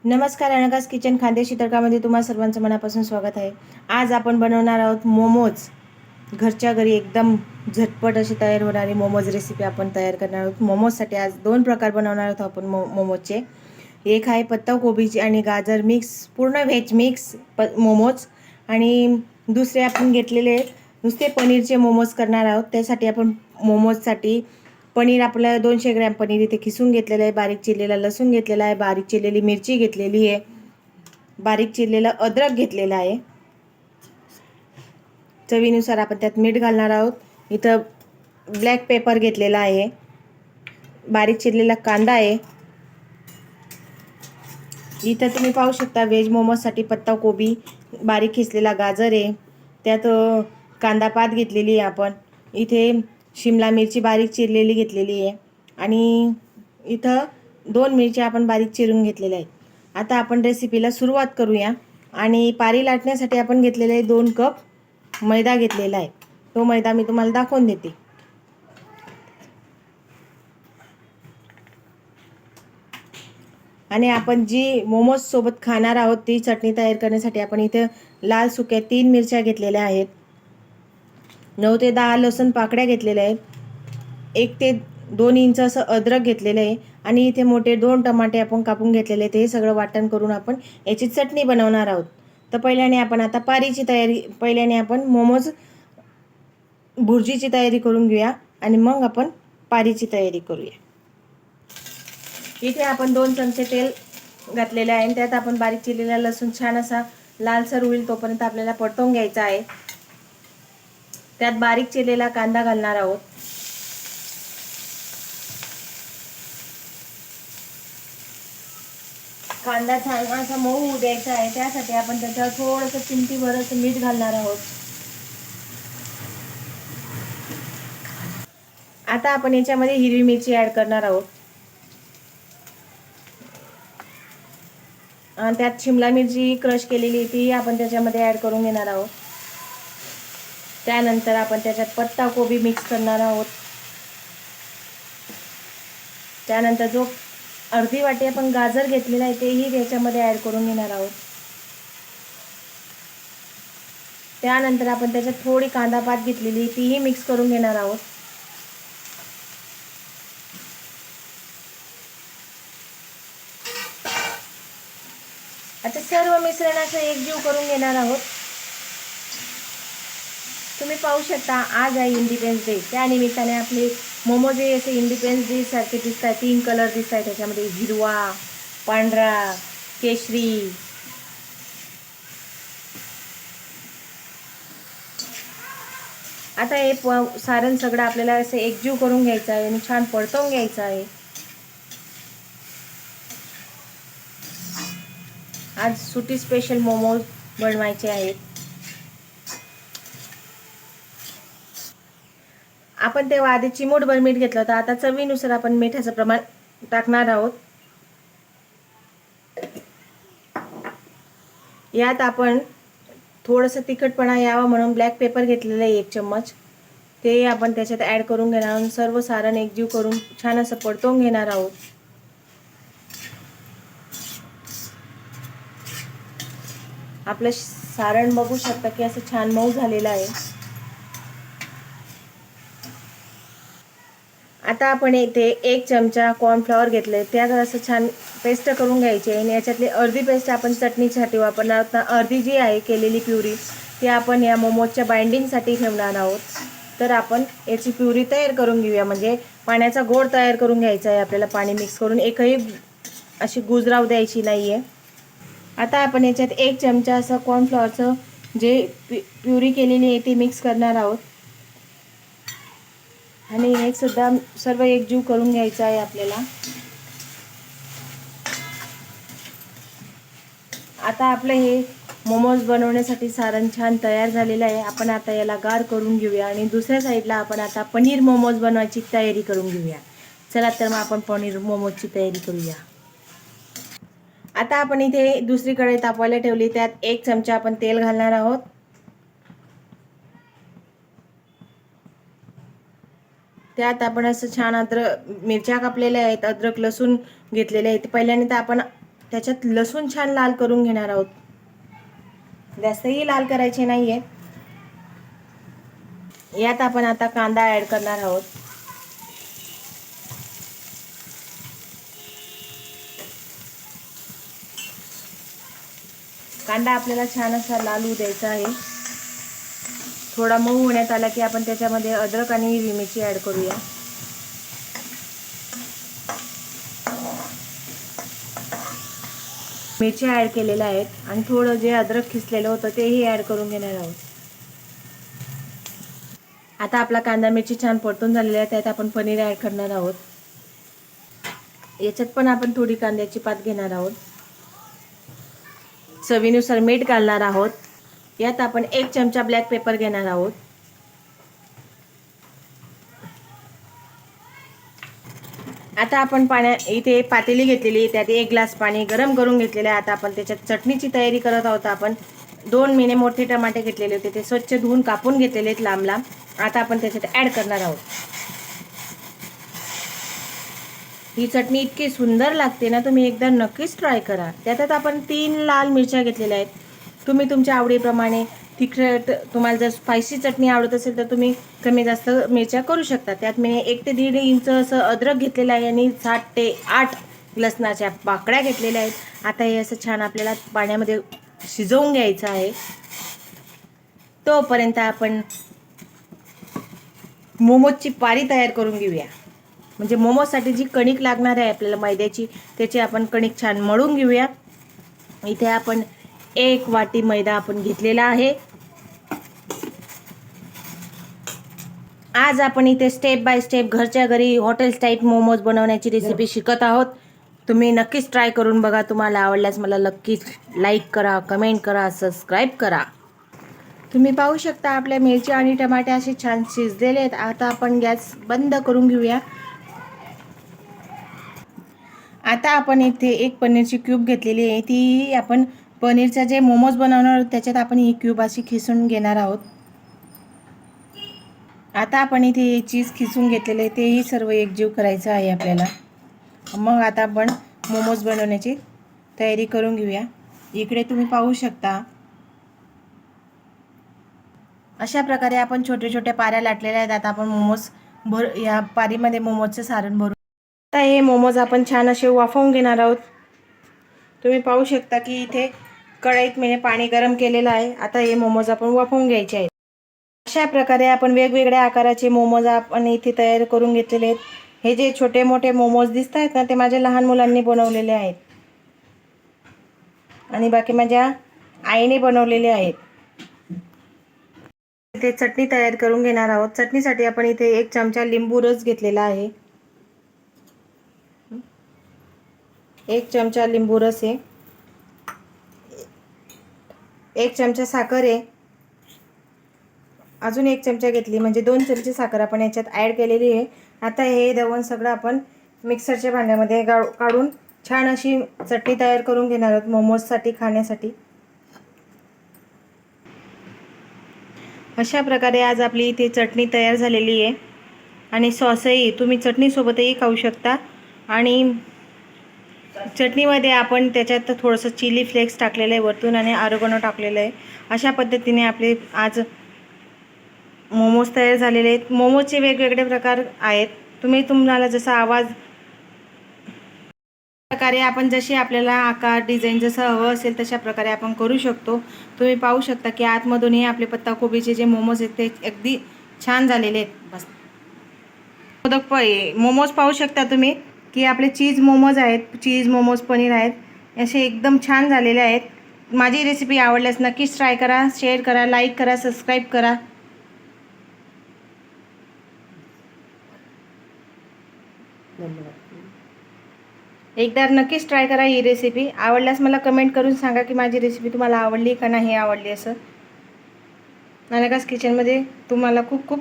नमस्कार, अनघास किचन खानदेशी तडकामध्ये तुम्हा सर्वांचं मनापासून स्वागत आहे। आज आपण बनवणार आहोत मोमोज। घरच्या घरी एकदम झटपट अशी तयार होणारी मोमोज रेसिपी आपण तयार करणार आहोत। मोमोजसाठी आज दोन प्रकार बनवणार आहोत आपण मोमोजचे। एक आहे पत्ता कोबीची आणि गाजर मिक्स, पूर्ण व्हेज मिक्स मोमोज, आणि दुसरे आपण घेतलेले नुसते पनीरचे मोमोज करणार आहोत। त्यासाठी आपण मोमोजसाठी पनीर आपलं 200 ग्रॅम पनीर इथे खिसून घेतलेलं आहे, बारीक चिरलेला लसूण घेतलेला आहे, बारीक चिरलेली मिरची घेतलेली आहे, बारीक चिरलेला अद्रक घेतलेला आहे। चवीनुसार आपण त्यात मीठ घालणार आहोत। इथं ब्लॅक पेपर घेतलेला आहे, बारीक चिरलेला कांदा आहे। इथं तुम्ही पाहू शकता व्हेज मोमोजसाठी पत्ता कोबी, बारीक खिसलेला गाजर आहे, त्यात कांदा पात घेतलेली आहे आपण। इथे शिमला मिरची बारीक चिरलेली घेतलेली आहे आणि इथं 2 मिरच्या आपण बारीक चिरून घेतलेल्या आहेत। आता आपण रेसिपीला सुरुवात करूया। आणि पारी लाटण्यासाठी आपण घेतलेले 2 कप मैदा घेतलेला आहे। तो मैदा मी तुम्हाला दाखवून देते। आणि आपण जी मोमोज सोबत खाणार आहोत ती चटणी तयार करण्यासाठी आपण इथे लाल सुक्या 3 मिरच्या घेतलेल्या आहेत, 9 ते 10 लसूण पाकळ्या घेतलेल्या आहेत, 1 ते 2 इंच असं अद्रक घेतलेलं आहे, आणि इथे मोठे 2 टमाटे आपण कापून घेतलेले आहेत। हे सगळं वाटण करून आपण याची चटणी बनवणार आहोत। तर पहिल्याने आपण मोमोज भुर्जीची तयारी करून घेऊया आणि मग आपण पारीची तयारी करूया। इथे आपण 2 चमचे तेल घातलेले आहे, त्यात आपण बारीक चिरलेला लसूण छान असा लालसर होईल तोपर्यंत आपल्याला परतवून घ्यायचा आहे। त्यात बारीक चिरलेला कांदा घालणार आहोत। कांदा छान असा मऊ होऊ द्यायचा आहे, त्यासाठी आपण त्याच्यावर थोडंसं चिमटीभर असं मीठ घालणार आहोत। आता आपण याच्यामध्ये हिरवी मिरची ॲड करणार आहोत, आणि त्यात शिमला मिरची क्रश केलेली ती आपण त्याच्यामध्ये ॲड करून घेणार आहोत। त्यानंतर आपण त्याच्यात पत्ता कोबी मिक्स करणार आहोत। त्यानंतर जो अर्धी वाटी आपण गाजर घेतलेला आहे तेही त्याच्यामध्ये ॲड करून घेणार आहोत। त्यानंतर आपण त्याच्यात थोडी कांदा पात घेतलेली तीही मिक्स करून घेणार आहोत। आता सर्व मिश्रणाचं एकजीव करून घेणार आहोत। तुम्ही पाहू शकता आज आहे इंडिपेंडन्स डे, त्या निमित्ताने आपले मोमोज हे असे इंडिपेंडन्स डे सारखे दिसत आहेत। 3 कलर दिसत आहेत त्याच्यामध्ये, हिरवा, पांढरा, केशरी। आता हे सारण सगळं आपल्याला असे एकजीव करून घ्यायचं आहे आणि छान परतवून घ्यायचं आहे। आज सुटी स्पेशल मोमोज बनवायचे आहेत। आपण तेव्हा आधी चिमूटभर मीठ घेतलं होतं, आता चवीनुसार आपण मिठाचं प्रमाण टाकणार आहोत। यात आपण थोडंसं तिखटपणा यावा म्हणून ब्लॅक पेपर घेतलेलं आहे 1 चम्मच, ते आपण त्याच्यात ॲड करून घेणार आहोत। सर्व सारण एकजीव करून छान असं परतवून घेणार आहोत। आपलं सारण बघू शकता की असं छान मऊ झालेलं आहे। आता आपण इथे 1 चमचा कॉर्नफ्लॉवर घेतले, त्यात असं छान पेस्ट करून घ्यायची आहे, आणि याच्यातली अर्धी पेस्ट आपण चटणीसाठी वापरणार आहोत। अर्धी जी आहे केलेली प्युरी ती आपण या मोमोजच्या बाइंडिंगसाठी ठेवणार आहोत। तर आपण याची प्युरी तयार करून घेऊया, म्हणजे पाण्याचा गोळ तयार करून घ्यायचा आहे आपल्याला। पाणी मिक्स करून एकही अशी गुजराव द्यायची नाही आहे। आता आपण याच्यात 1 चमचा असं कॉर्नफ्लॉवरचं जे प्युरी केलेली आहे ती मिक्स करणार आहोत, आणि हे सुद्धा सर्व एकजीव करून घ्यायचं आहे आपल्याला। आता आपलं हे मोमोज बनवण्यासाठी सारण छान तयार झालेलं आहे। आपण आता याला गार करून घेऊया, आणि दुसऱ्या साईडला आपण आता पनीर मोमोज बनवायची तयारी करून घेऊया। चला तर मग आपण पनीर मोमोजची तयारी करूया। आता आपण इथे दुसरी कढई तापवायला ठेवली, त्यात 1 चमचा आपण तेल घालणार आहोत। त्यात आपण असं छान मिरच्या कापलेल्या आहेत, अद्रक लसूण घेतलेले आहेत। पहिल्यांदा आपण त्याच्यात लसूण छान लाल करून घेणार आहोत. जास्तही लाल करायचे नाहीये. यात आपण आता कांदा ॲड करणार आहोत. कांदा आपल्याला छान असा लाल होऊ द्यायचा आहे. थोडा मऊ होण्यात आला की आपण त्याच्यामध्ये अद्रक आणि हिरवी मिरची ॲड करूया. मिरची ॲड केलेल्या आहेत आणि थोडं जे अद्रक खिसलेलं होतं तेही ॲड करून घेणार आहोत. आता आपला कांदा मिरची छान परतून झालेली आहे. त्यात आपण पनीर ॲड करणार आहोत. याच्यात पण आपण थोडी कांद्याची पात घेणार आहोत. चवीनुसार मीठ घालणार आहोत. यात आपण 1 चमचा ब्लॅक पेपर घेणार आहोत. आता आपण इथे पातेली घेतलेली, त्यात 1 ग्लास पाणी गरम करून घेतलेले आहे. आता आपण त्याच्यात चटणीची तयारी करत आहोत. आपण 2 मिनी मोठे टमाटे घेतलेले होते, ते स्वच्छ धुवून कापून घेतलेले आहेत लांब लांब. आता आपण त्याच्यात ॲड करणार आहोत. ही चटणी इतकी सुंदर लागते ना, तुम्ही एकदा नक्कीच ट्राय करा. त्यात आपण 3 लाल मिरच्या घेतलेल्या आहेत. तुम्ही तुमच्या आवडीप्रमाणे तिखट, तुम्हाला जर स्पायसी चटणी आवडत असेल तर तुम्ही कमी जास्त मिरच्या करू शकता. त्यात मी 1 ते 1.5 इंच असं अद्रक घेतलेलं आहे आणि 7 ते 8 लसणाच्या पाकळ्या घेतलेल्या आहेत. आता हे असं छान आपल्याला पाण्यामध्ये शिजवून घ्यायचं आहे. तोपर्यंत आपण मोमोजची पारी तयार करून घेऊया. म्हणजे मोमोजसाठी जी कणिक लागणार आहे आपल्याला मैद्याची, त्याची आपण कणिक छान मळून घेऊया. इथे आपण 1 वाटी मैदा आपण घेतलेला आहे. आज आपण इथे स्टेप बाय स्टेप घरच्या घरी हॉटेल टाईप मोमोज बनवण्याची रेसिपी शिकत आहोत. तुम्ही नक्कीच ट्राय करून बघा. तुम्हाला आवडल्यास मला नक्कीच लाईक करा, कमेंट करा, सबस्क्राईब करा. तुम्ही पाहू शकता आपल्या मिरची आणि टमाटे असे छान शिजलेले आहेत. आता आपण गॅस बंद करून घेऊया. आता आपण इथे 1 पनीरची क्यूब घेतलेली आहे. ती आपण पनीरचा जे मोमोज बनवणार आहोत त्याच्यात आपण ही क्यूब अशी खिसून घेणार आहोत. आता आपण इथे चीज खिसून घेतलेले तेही सर्व एकजीव करायचं आहे आपल्याला. मग आता आपण मोमोज बनवण्याची तयारी करून घेऊया. इकडे तुम्ही पाहू शकता अशा प्रकारे आपण छोटे छोटे पाऱ्या लाटलेल्या आहेत. आता आपण या पारीमध्ये मोमोजचं सारण भरू. आता हे मोमोज आपण छान असे वाफवून घेणार आहोत. तुम्ही पाहू शकता की इथे कढईत मी पाणी गरम केलेलं आहे. आता हे मोमोज आपण वाफवून घ्यायचे आहेत. अशा प्रकारे आपण वेगवेगळ्या आकाराचे मोमोज आपण इथे तयार करून घेतलेले आहेत. हे जे छोटे मोठे मोमोज दिसत आहेत ना, ते माझ्या लहान मुलांनी बनवलेले आहेत आणि बाकी माझ्या आईने बनवलेले आहेत. इथे चटणी तयार करून घेणार आहोत. चटणीसाठी आपण इथे 1 चमचा लिंबू रस घेतलेला आहे. 1 चमचा लिंबू रस आहे. 1 चमचा साखर आहे. अजून 1 चमचा घेतली, म्हणजे 2 चमचे साखर आपण याच्यात ॲड केलेली आहे. आता हे दवण सगळं आपण मिक्सरच्या भांड्यामध्ये काढून छान अशी चटणी तयार करून घेणार आहोत मोमोजसाठी खाण्यासाठी. अशा प्रकारे आज आपली इथे चटणी तयार झालेली आहे आणि सॉसही तुम्ही चटणीसोबतही खाऊ शकता. आणि चटणीमध्ये आपण त्याच्यात थोडंसं चिली फ्लेक्स टाकलेलं आहे वरतून आणि ऑरिगॅनो टाकलेलं आहे. अशा पद्धतीने आपले आज मोमोज तयार झालेले आहेत. मोमोजचे वेगवेगळे प्रकार आहेत. तुम्हाला जसा आवाज प्रकारे आपण जशी आपल्याला आकार डिझाईन जसं हवं असेल तशा प्रकारे आपण करू शकतो. तुम्ही पाहू शकता की आतमधूनही आपले पत्ताकोबीचे जे मोमोज आहेत ते अगदी छान झालेले आहेत. बस मोमोज पाहू शकता तुम्ही की आपले चीज मोमोज आहेत, चीज मोमोज पनीर आहेत, असे एकदम छान झालेले आहेत. माझी रेसिपी आवडल्यास नक्कीच ट्राय करा, शेअर करा, लाईक करा, सबस्क्राईब करा. एकदा नक्कीच ट्राय करा ही रेसिपी. आवडल्यास मला कमेंट करून सांगा की माझी रेसिपी तुम्हाला आवडली का नाही आवडली असं. नानकास किचनमध्ये तुम्हाला खूप खूप